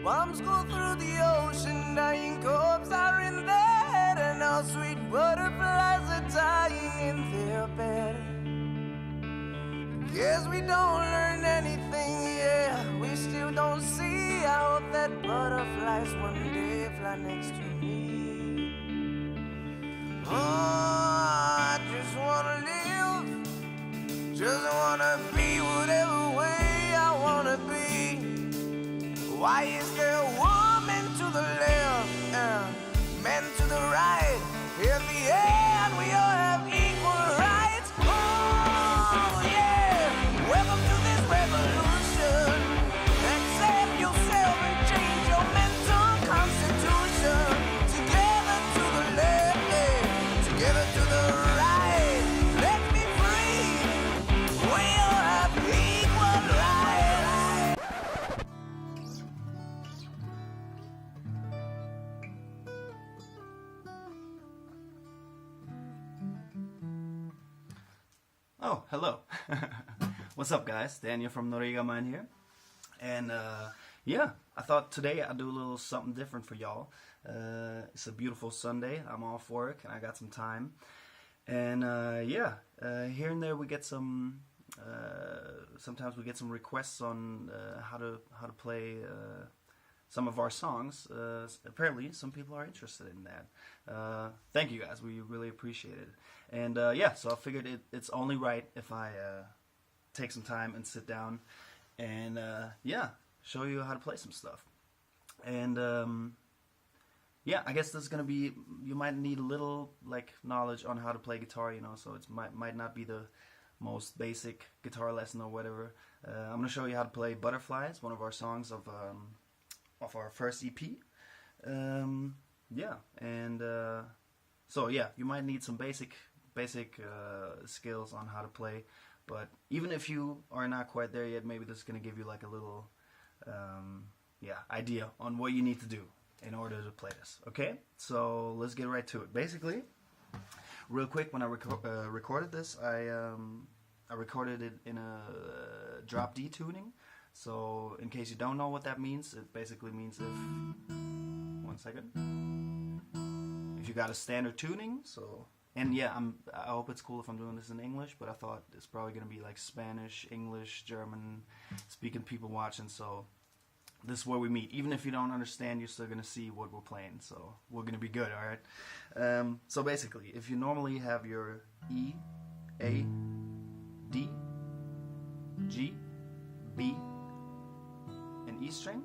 Bombs go through the ocean, dying corpses are in their head, and our sweet butterflies are dying in their bed. Guess we don't learn anything, yeah, we still don't see. I hope that butterflies one day fly next to me. Oh, I just wanna live, just wanna be whatever way I wanna be. Why is there a woman to the left and men to the right? In the end, we all have equal rights. Oh, yeah! Welcome to this revolution. Accept yourself and change your mental constitution. Together to the left, yeah. Together to the right. Let's be free. We all have equal rights. Oh, hello. What's up, guys? Daniel from Noriega Mine here. And yeah, I thought today I'd do a little something different for y'all. It's a beautiful Sunday. I'm off work and I got some time. And yeah, here and there we get some, sometimes we get some requests on how to play some of our songs. Apparently some people are interested in that. Thank you guys, we really appreciate it. And yeah, so I figured it's only right if I take some time and sit down and yeah, show you how to play some stuff. And yeah, I guess this is gonna be, you might need a little like knowledge on how to play guitar, you know, so it might not be the most basic guitar lesson or whatever. I'm gonna show you how to play Butterflies, one of our songs of our first EP. Yeah, and so yeah, you might need some basic skills on how to play, but even if you are not quite there yet, maybe this is going to give you like a little yeah, idea on what you need to do in order to play this. Okay, so let's get right to it. Basically, real quick, when I recorded this, I recorded it in a drop D tuning. So in case you don't know what that means, it basically means if you got a standard tuning, so, and yeah, I hope it's cool if I'm doing this in English, but I thought it's probably going to be like Spanish, English, German speaking people watching, so this is where we meet. Even if you don't understand, you're still going to see what we're playing, so we're going to be good, alright? So basically, if you normally have your E, A, D, G, B, and E string,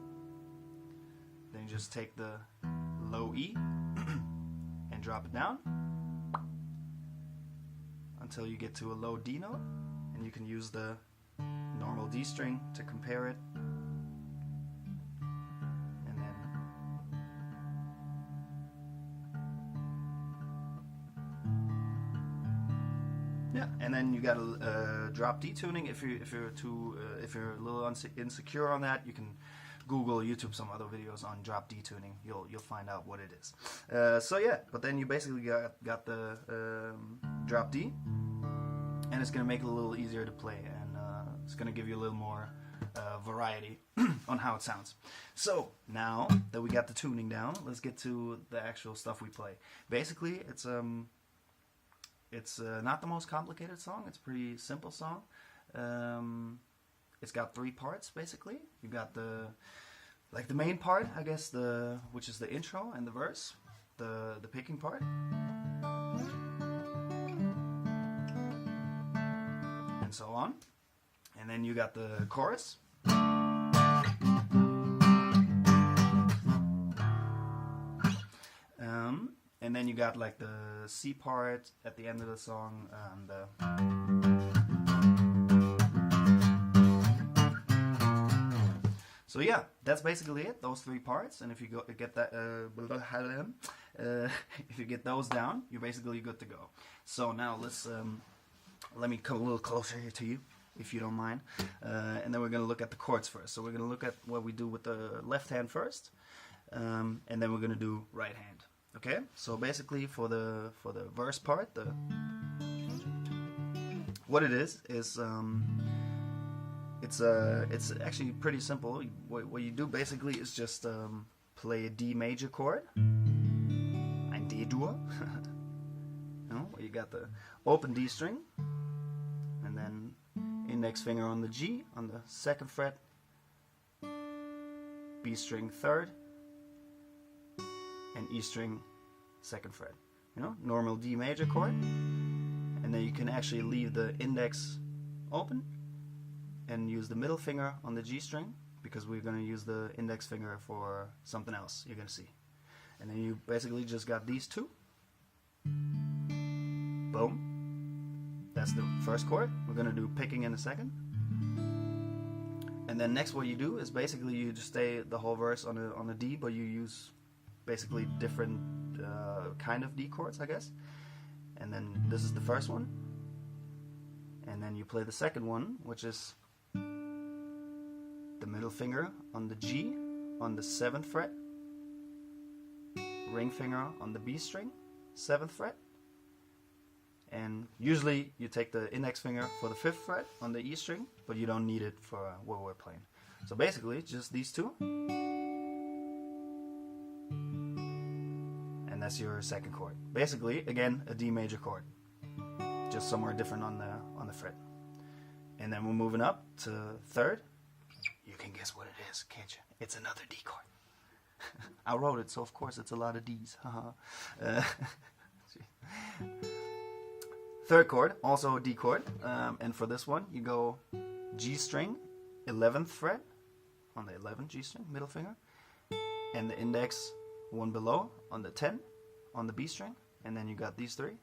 then you just take the low E and drop it down until you get to a low D note, and you can use the normal D string to compare it, and then yeah, and then you got a drop D tuning. If you're a little insecure on that, you can Google, YouTube some other videos on drop D tuning. You'll find out what it is. So yeah, but then you basically got the drop D, and it's gonna make it a little easier to play, and it's gonna give you a little more variety on how it sounds. So now that we got the tuning down, let's get to the actual stuff we play. Basically, it's not the most complicated song. It's a pretty simple song. It's got 3 parts basically. You got the main part, I guess, which is the intro and the verse, the picking part, and so on. And then you got the chorus. And then you got like the C part at the end of the song, so yeah, that's basically it, those 3 parts. And if you get that, if you get those down, you're basically good to go. So now let me come a little closer here to you, if you don't mind. And then we're gonna look at the chords first. So we're gonna look at what we do with the left hand first, and then we're gonna do right hand. Okay, so basically for the verse part, what it is, it's actually pretty simple. What you do basically is just play a D major chord, ein D-Dur. Where you got the open D string, and then index finger on the G on the 2nd fret, B string 3rd, and E string 2nd fret. Normal D major chord, and then you can actually leave the index open and use the middle finger on the G string, because we're going to use the index finger for something else you're going to see. And then you basically just got these two. Boom. That's the first chord. We're going to do picking in a second. And then next what you do is basically you just stay the whole verse on a D, but you use basically different kind of D chords, I guess. And then this is the first one. And then you play the second one, which is the middle finger on the G on the 7th fret, ring finger on the B string, 7th fret, and usually you take the index finger for the 5th fret on the E string, but you don't need it for what we're playing. So basically just these two, and that's your second chord. Basically, again, a D major chord, just somewhere different on the fret. And then we're moving up to 3rd. You can guess what it is, can't you? It's another D chord. I wrote it, so of course it's a lot of D's. 3rd chord, also a D chord, and for this one you go G string, 11th fret on the 11th G string, middle finger, and the index one below on the 10 on the B string, and then you got these three.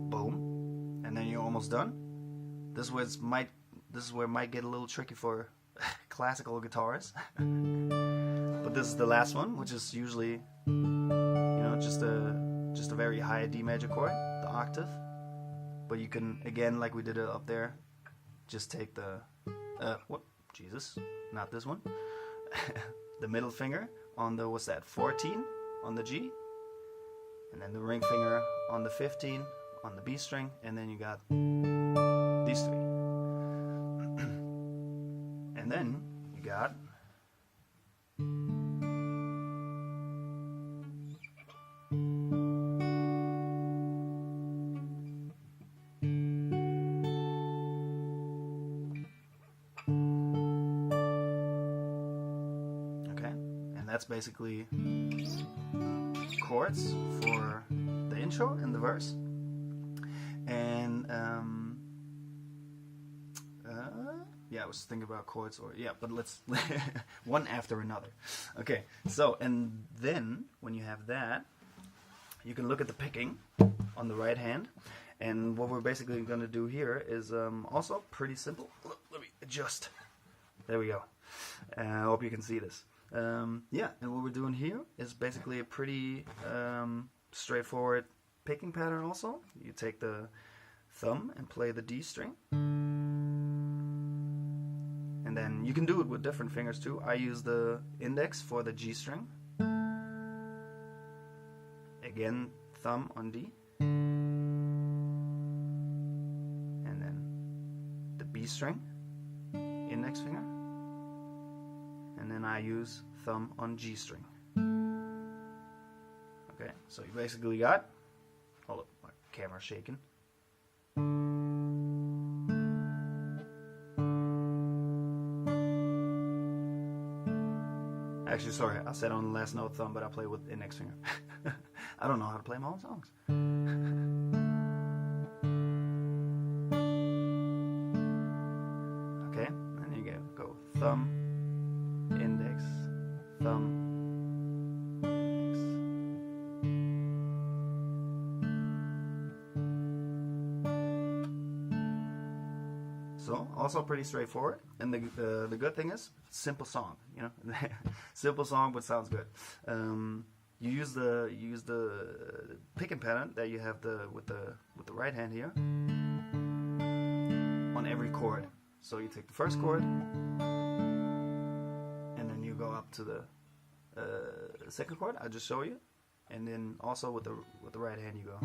Boom, and then you're almost done. This is where it might get a little tricky for classical guitars. But this is the last one, which is usually just a very high D major chord, the octave. But you can, again, like we did it up there, just take the not this one. The middle finger on the 14 on the G, and then the ring finger on the 15 on the B string, and then you got these three. And then you got that's basically chords for the intro and the verse. And yeah, I was thinking about chords, but let's one after another. Okay, so and then when you have that, you can look at the picking on the right hand. And what we're basically going to do here is also pretty simple. Let me adjust. There we go. I hope you can see this. Yeah, and what we're doing here is basically a pretty straightforward picking pattern also. You take the thumb and play the D string. And then you can do it with different fingers too. I use the index for the G string. Again, thumb on D. And then the B string, index finger. And then I use thumb on G string. Okay, so you basically got, hold up, my camera's shaking. Actually, sorry, I said on the last note thumb, but I play with index finger. I don't know how to play my own songs. Okay, and you go thumb, index, thumb, index. So also pretty straightforward, and the good thing is simple song, simple song but sounds good. You use the picking pattern that you have with the right hand here on every chord. So you take the first chord, and then you go up to the second chord. I'll just show you, and then also with the right hand you go.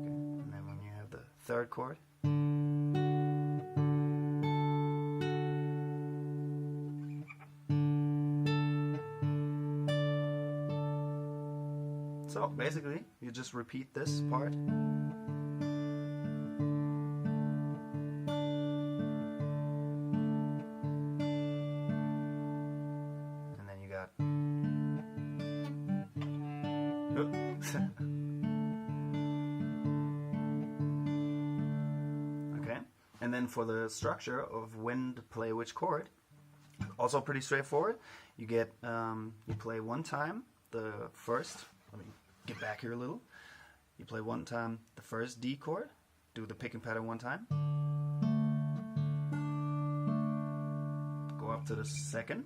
Okay, and then third chord. So basically, you just repeat this part. And then you got... Okay, and then for the structure of when to play which chord, also pretty straightforward. You get, you play one time the first, let me get back here a little. You play one time the first D chord, do the picking pattern one time. Go up to the second.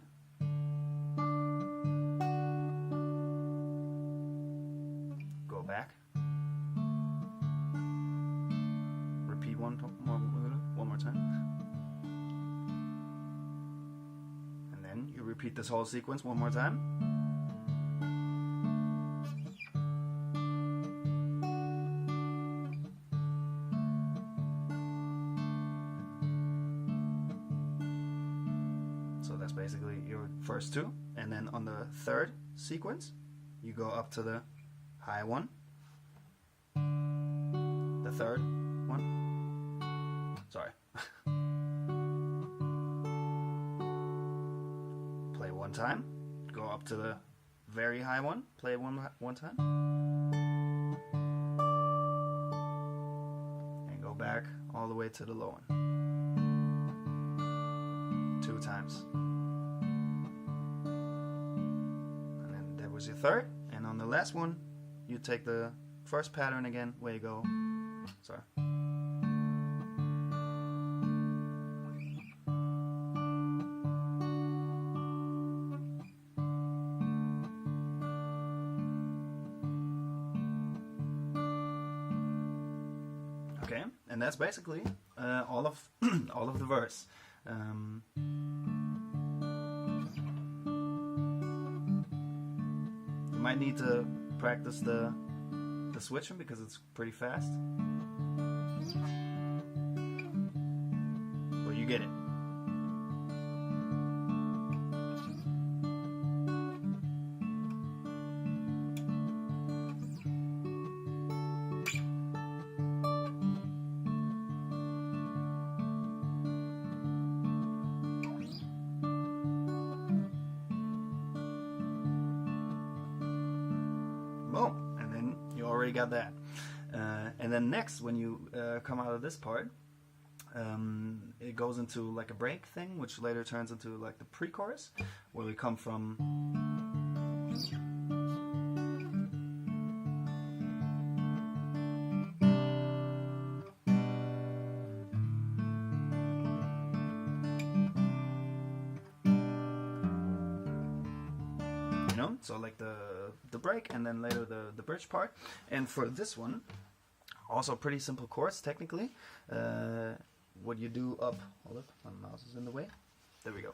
Go back. Repeat one more time. And then you repeat this whole sequence one more time. So that's basically your first two, and then on the third sequence you go up to the high one, the third one, sorry, play one time, go up to the very high one, play one time, and go back all the way to the low one. 2 times. And then that was your third. And on the last one, you take the first pattern again, where you go. Sorry. Okay, and that's basically all of all of the verse. You might need to practice the switching because it's pretty fast. But you get it. Boom, and then you already got that. And then next, when you come out of this part, it goes into like a break thing, which later turns into like the pre-chorus, where we come from. You know, so like the break, and then later the bridge part. And for this one, also pretty simple chords technically. What you do up, hold up, my mouse is in the way. There we go.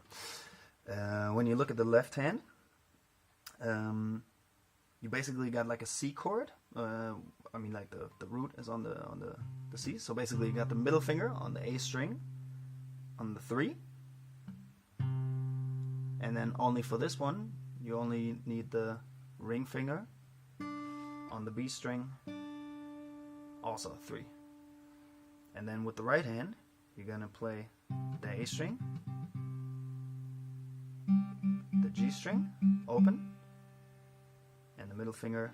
When you look at the left hand, you basically got like a C chord. I mean, like the root is on the C. So basically, you got the middle finger on the A string, on the 3, and then only for this one, you only need the ring finger on the B string, also 3. And then with the right hand, you're gonna play the A string, the G string, open, and the middle finger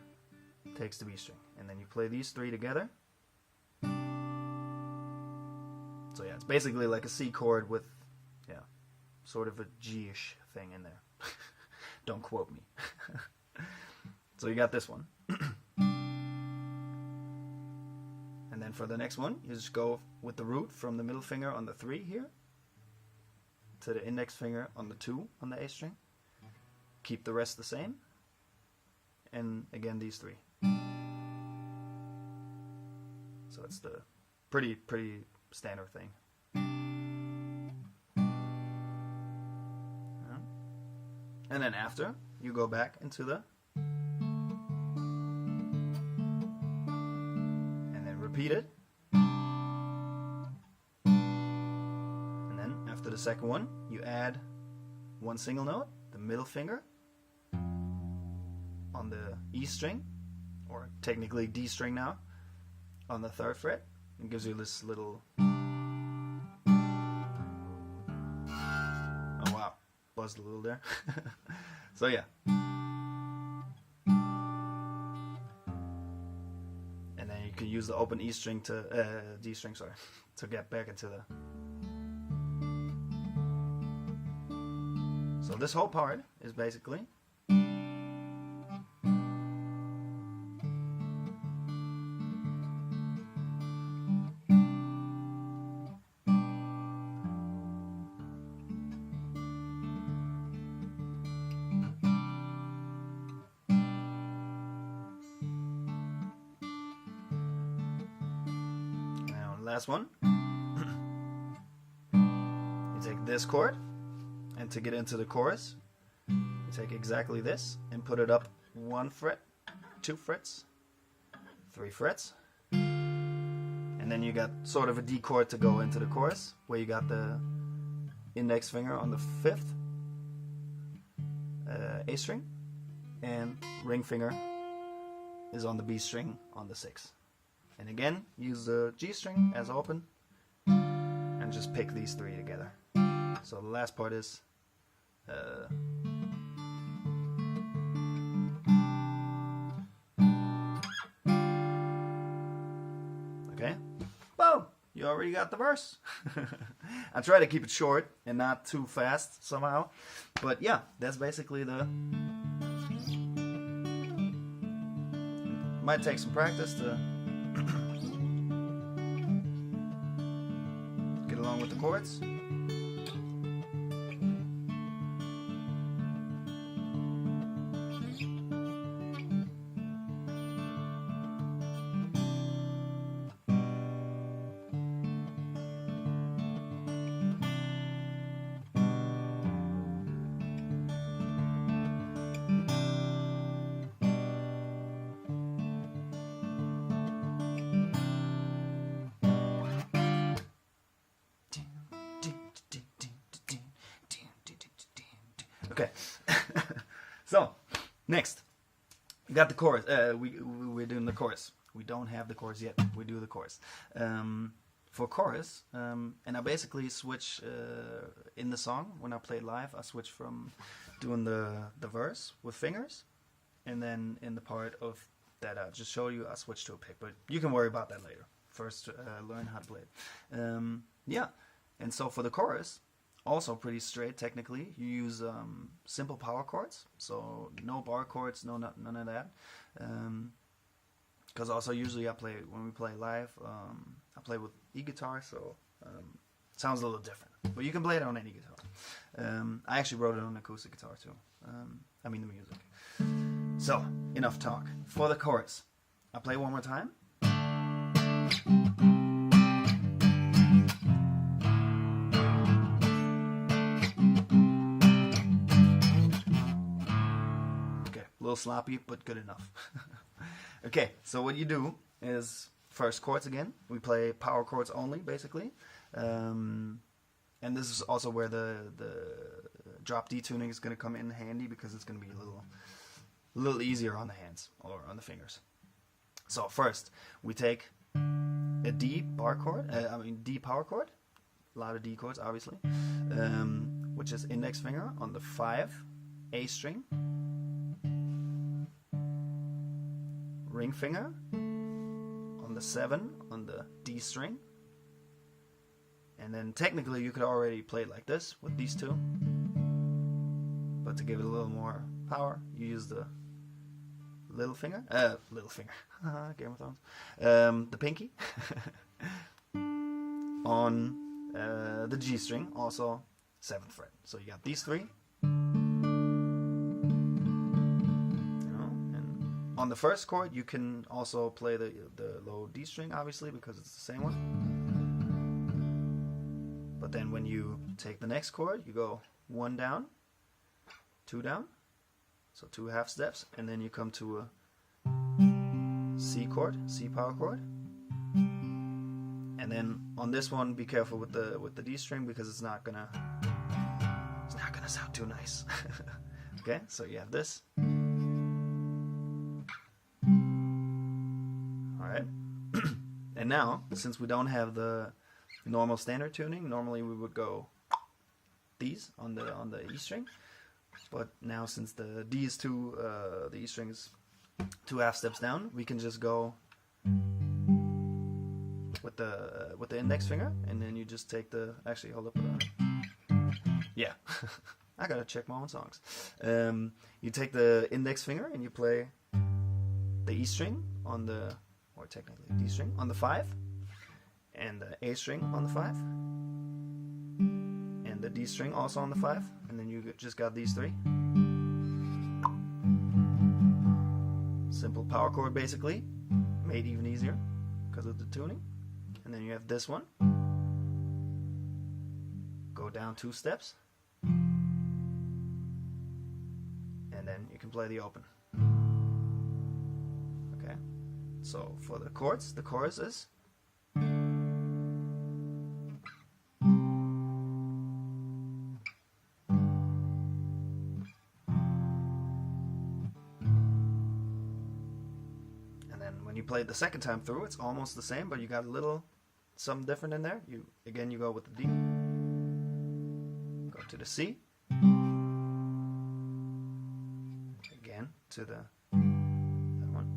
takes the B string. And then you play these 3 together. So yeah, it's basically like a C chord with, yeah, sort of a G-ish thing in there. Don't quote me. So you got this one. And then for the next one, you just go with the root from the middle finger on the 3 here to the index finger on the 2 on the A string. Keep the rest the same. And again, these 3. So it's the pretty standard thing. And then after, you go back into the, and then repeat it. And the second one, you add one single note, the middle finger, on the E string, or technically D string now, on the 3rd fret. It gives you this little... Oh wow, buzzed a little there. So yeah. And then you can use the open E string to, D string, sorry, to get back into the... So this whole part is basically... Last one. You take this chord, and to get into the chorus, you take exactly this and put it up 1 fret, 2 frets, 3 frets, and then you got sort of a D chord to go into the chorus, where you got the index finger on the 5th A string, and ring finger is on the B string on the 6th. And again, use the G string as open, and just pick these 3 together. So the last part is okay, boom, you already got the verse. I try to keep it short and not too fast somehow, but yeah, that's basically the... Might take some practice to get along with the chords. Okay, so next we got the chorus. We're doing the chorus. We don't have the chorus yet. We do the chorus. For chorus, and I basically switch in the song when I play live. I switch from doing the verse with fingers, and then in the part of that I just showed you, I switch to a pick. But you can worry about that later. First, learn how to play it. Yeah, and so for the chorus. Also pretty straight technically. You use simple power chords, so no bar chords, none of that. Because also usually when we play live, I play with e-guitar, so it sounds a little different. But you can play it on any guitar. I actually wrote it on acoustic guitar too. I mean the music. So enough talk. For the chorus, I play one more time. A little sloppy, but good enough. Okay, so what you do is first chords again. We play power chords only, basically, and this is also where the drop D tuning is going to come in handy, because it's going to be a little easier on the hands or on the fingers. So first we take a D bar chord, D power chord, a lot of D chords obviously, which is index finger on the 5 A string. Ring finger on the 7 on the D string, and then technically you could already play it like this with these two, but to give it a little more power you use the little finger, Game of Thrones, the pinky on the G string, also 7th fret. So you got these 3. On the first chord, you can also play the low D string, obviously, because it's the same one. But then when you take the next chord, you go 1 down, 2 down, so 2 half steps, and then you come to a C chord, C power chord, And then on this one, be careful with the D string because it's not gonna sound too nice. Okay, so you have this. All right. And now, since we don't have the normal standard tuning, normally we would go these on the E string. But now, since the D is the E string is 2 half steps down, we can just go with the index finger, and then you just take the. Actually, hold up. Yeah, I gotta check my own songs. You take the index finger and you play the E string on the, or technically D string on the 5, and the A string on the 5, and the D string also on the 5, and then you just got these 3. Simple power chord, basically, made even easier because of the tuning. And then you have this one. Go down 2 steps. And then you can play the open. Okay. So for the chords, the chorus is. And then when you play it the second time through, it's almost the same, but you got a little something different in there. You go with the D, go to the C, again to that one,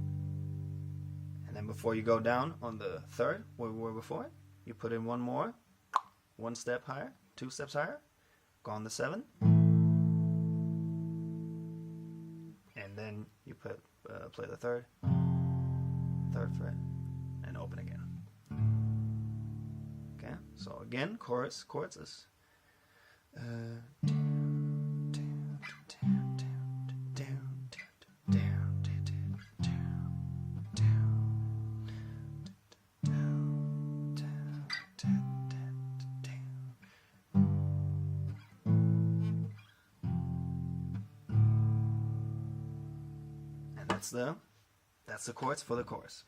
and then before you go down on the 3rd where we were before, you put in one more, 1 step higher, 2 steps higher, go on the 7, and then you play the 3rd fret and open again. Okay, so again, chords is and that's the chords for the chorus.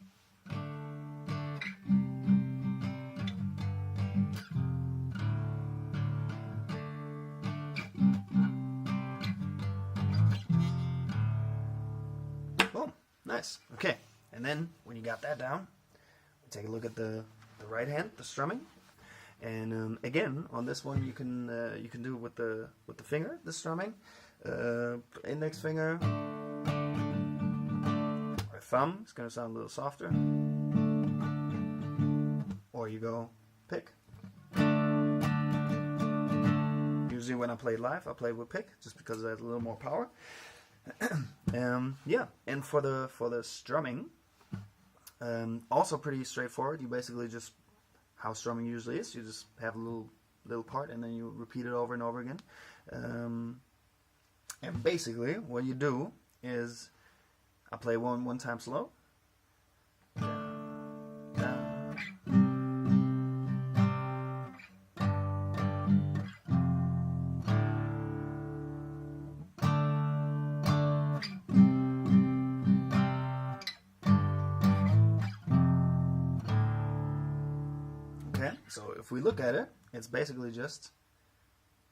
Boom, nice. Okay, and then when you got that down, take a look at the right hand, the strumming, and again on this one you can do it with the finger, the strumming, index finger. Thumb, it's going to sound a little softer, or you go pick. Usually when I play live, I play with pick just because it has a little more power. Yeah, and for the strumming, also pretty straightforward. You basically just, how strumming usually is, you just have a little part and then you repeat it over and over again. And basically what you do is, I play one time slow. Okay, so if we look at it, it's basically just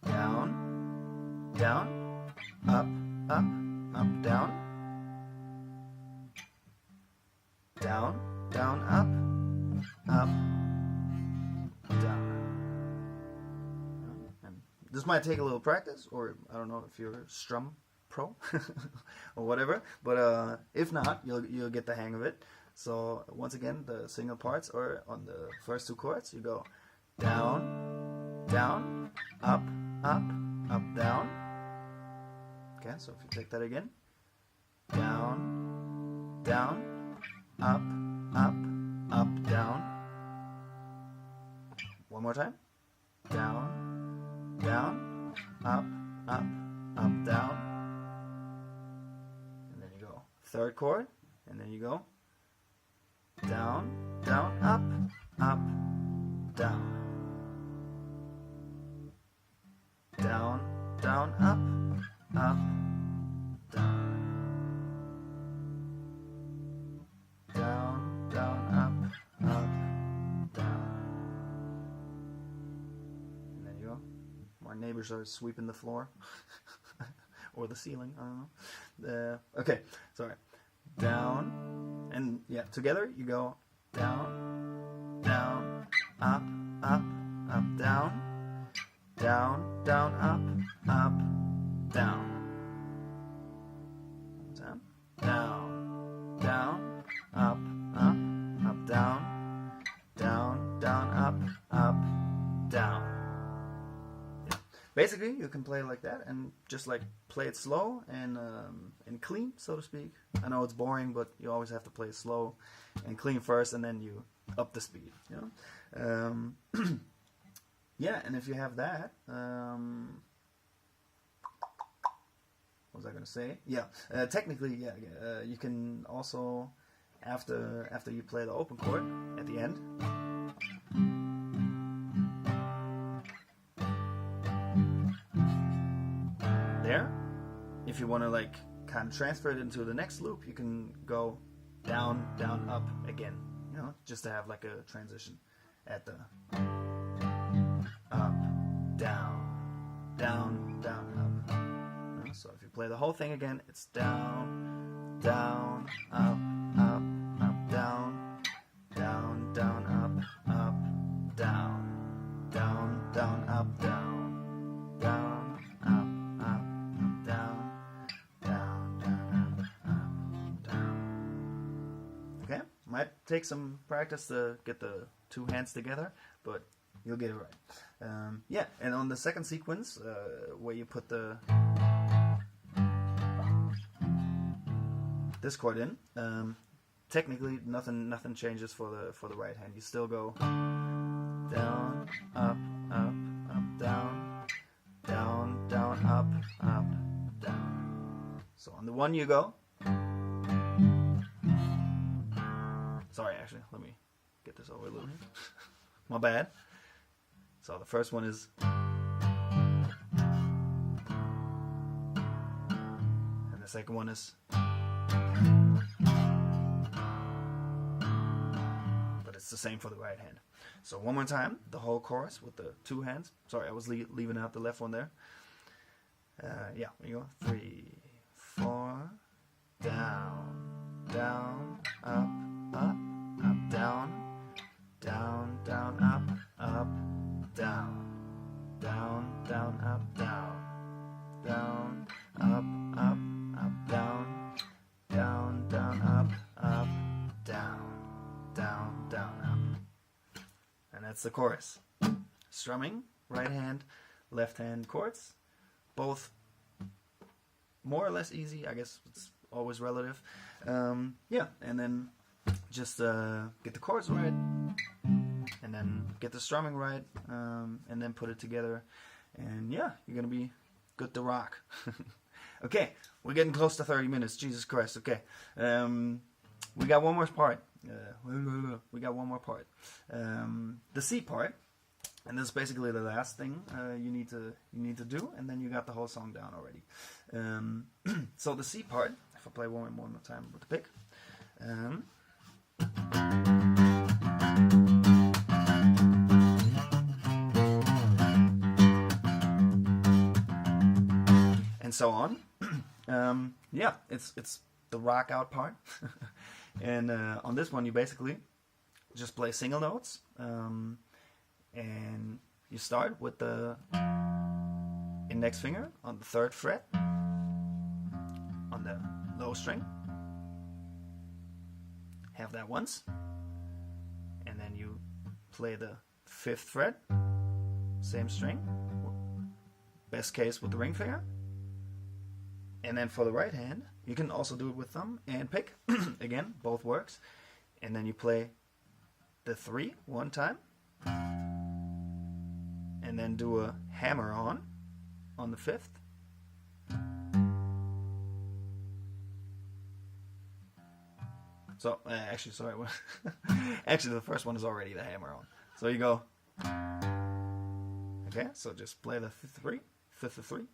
down, down, up, up, up, down. Down, down, up, up, down. And this might take a little practice, or I don't know if you're a strum pro or whatever, but if not, you'll get the hang of it. So once again, the single parts are on the first 2 chords. You go down, down, up, up, up, down. Okay, so if you take that again, down, down, up, up, up, down. One more time. Down, down, up, up, up, down. And then you go 3rd chord, and then you go down, down, up, up, down. Down, down, up, up, down. Down, down, up, up, down. neighbors are sweeping the floor or the ceiling. I don't know. Okay, sorry. Down, and yeah, together you go down, down, up, up, up, down, down, down, up, up, down, down, down, down, up, up, up, down, down, down, up, up, down. Yeah. Basically, you can play like that and just like play it slow and clean, so to speak. I know it's boring, but you always have to play it slow and clean first, and then you up the speed. You know. Yeah, and if you have that, what was I gonna say? Yeah, technically, yeah, you can also after you play the open chord at the end. There, if you want to like kind of transfer it into the next loop, you can go down, down, up again. You know, just to have like a transition at the up, down, down, down, up. You know, so if you play the whole thing again, it's down, down, up, up, up, down, down, down, up, up, down, down, down, up, down, down, up, up, up, down, down, down, up, down. Okay, might take some practice to get the two hands together, but you'll get it right. Yeah, and on the second sequence, where you put this chord in, technically nothing changes for the right hand. You still go down, up, up, up, down, down, down, up, up, down. So on the one you go. Sorry, actually, let me get this over a little bit. My bad. So the first one is, and the second one is, but it's the same for the right hand. So one more time, the whole chorus with the two hands. Sorry, I was leaving out the left one there. Yeah, here you go. 3, 4, down, down, up, up, up, down, down, down, up, up, down, down, down, up, down, down, up, up, up, down, down, down, up, down, down, down, up. And that's the chorus. Strumming, right hand, left hand chords, both more or less easy. I guess it's always relative. Yeah, and then just get the chords right, and then get the strumming right, and then put it together, and yeah, you're gonna be good to rock. Okay, we're getting close to 30 minutes. Jesus Christ. Okay, we got one more part. We got one more part. The C part, and this is basically the last thing you need to do, and then you got the whole song down already. So the C part. If I play one more time with the pick. And so on. Yeah, it's the rock out part. And on this one you basically just play single notes, and you start with the index finger on the 3rd fret on the low string. Have that once, and then you play the 5th fret, same string, best case with the ring finger. And then for the right hand, you can also do it with thumb and pick. Again, both works. And then you play the 3 one time, and then do a hammer on the 5th. So, actually, sorry. Actually, the first one is already the hammer on. So you go. Okay, so just play the 3, 5th of 3.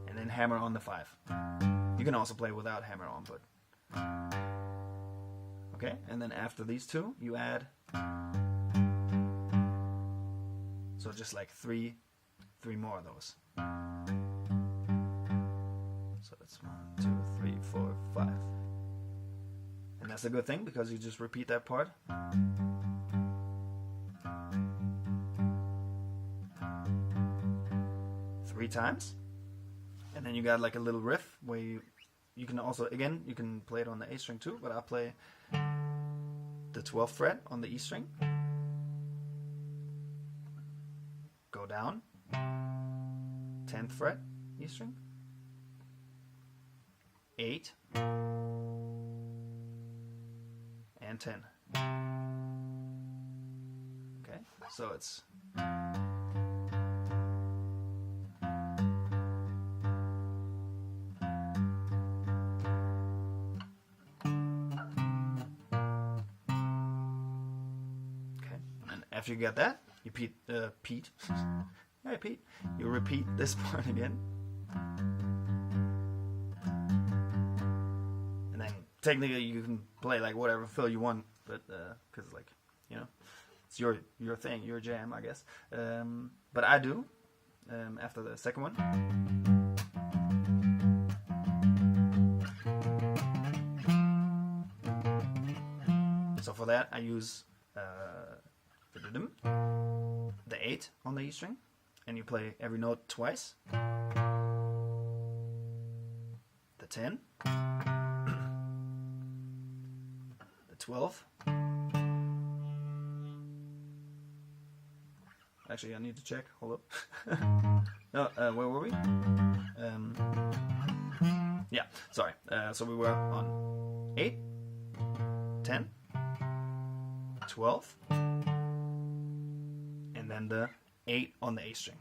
And then hammer on the 5. You can also play without hammer on, but. Okay, and then after these two, you add. So just like 3, 3 more of those. So that's 1, 2, 3, 4, 5. And that's a good thing because you just repeat that part. Three times. And then you got like a little riff where you can also, again, you can play it on the A string too, but I'll play the 12th fret on the E string. Go down. 10th fret, E string. 8. And 10. Okay, so it's after you get that, you you repeat this part again. And then technically you can play like whatever fill you want, but because like, you know, it's your thing, your jam, I guess. But I do after the second one. So for that I use the 8 on the E string, and you play every note twice. The 10, the 12. Actually, I need to check. Hold up. No, where were we? Yeah, sorry. So we were on 8, 10, 12. And then the 8 on the A string.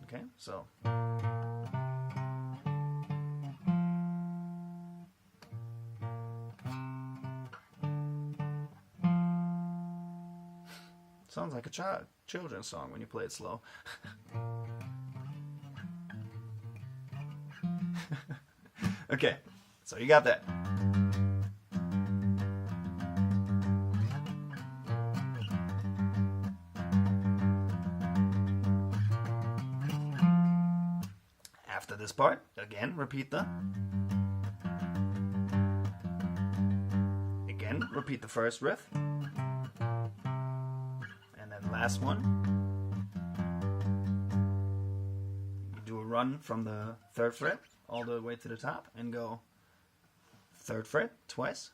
Okay, so sounds like a children's song when you play it slow. Okay, so you got that. After this part, again, repeat the first riff, and then last one. You do a run from the 3rd fret all the way to the top and go 3rd fret twice,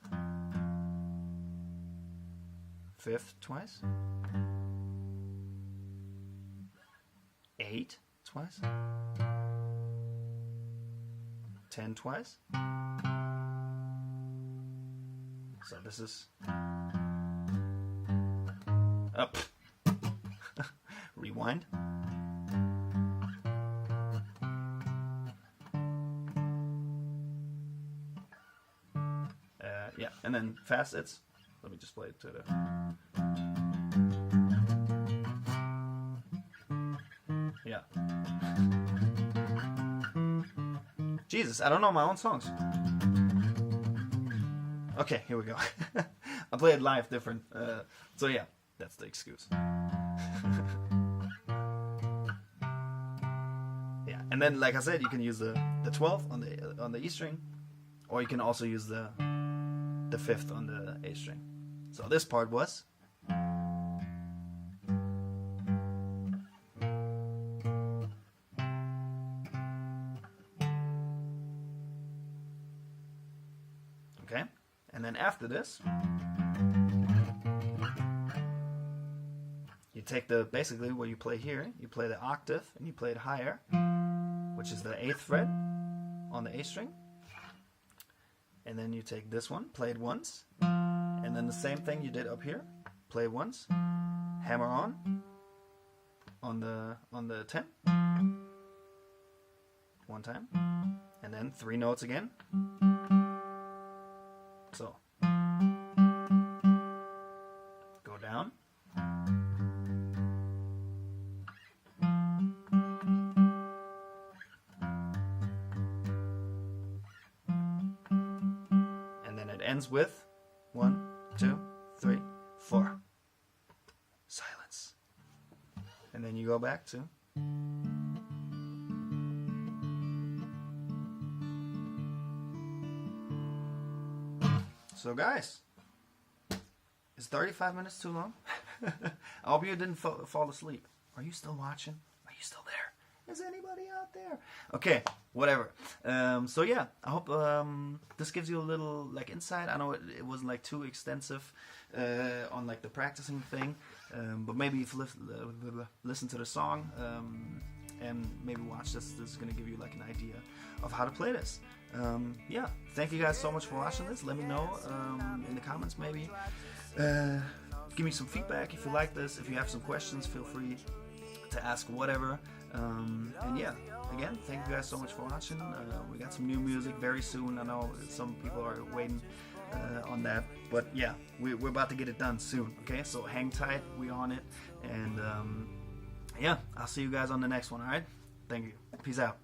5th twice, 8 twice, 10 twice. So this is up. Rewind. Yeah, and then fast it's. Let me just play it to the. Yeah. Jesus, I don't know my own songs. Okay, here we go. I play it live different. So yeah, that's the excuse. Yeah, and then like I said, you can use the 12th on the E string, or you can also use the 5th on the A string. So this part was. Okay, and then after this, you take basically what you play here, you play the octave and you play it higher, which is the 8th fret on the A string. And then you take this one, play it once, and then the same thing you did up here, play once, hammer on the 10, one time, and then 3 notes again. So go down. Ends with 1, 2, 3, 4. Silence. and then you go back to. So guys, is 35 minutes too long? I hope you didn't fall asleep. Are you still watching? Are you still there? Is anybody out there? Okay, whatever. So yeah, I hope this gives you a little like insight. I know it wasn't like too extensive on like the practicing thing, but maybe if you listen to the song and maybe watch this, this is gonna give you like an idea of how to play this. Yeah, thank you guys so much for watching this. Let me know in the comments maybe. Give me some feedback if you like this. If you have some questions, feel free to ask whatever. And yeah, again, thank you guys so much for watching. We got some new music very soon. I know some people are waiting on that, but yeah, we're about to get it done soon. Okay, so hang tight, we on it, and yeah, I'll see you guys on the next one. All right, thank you, peace out.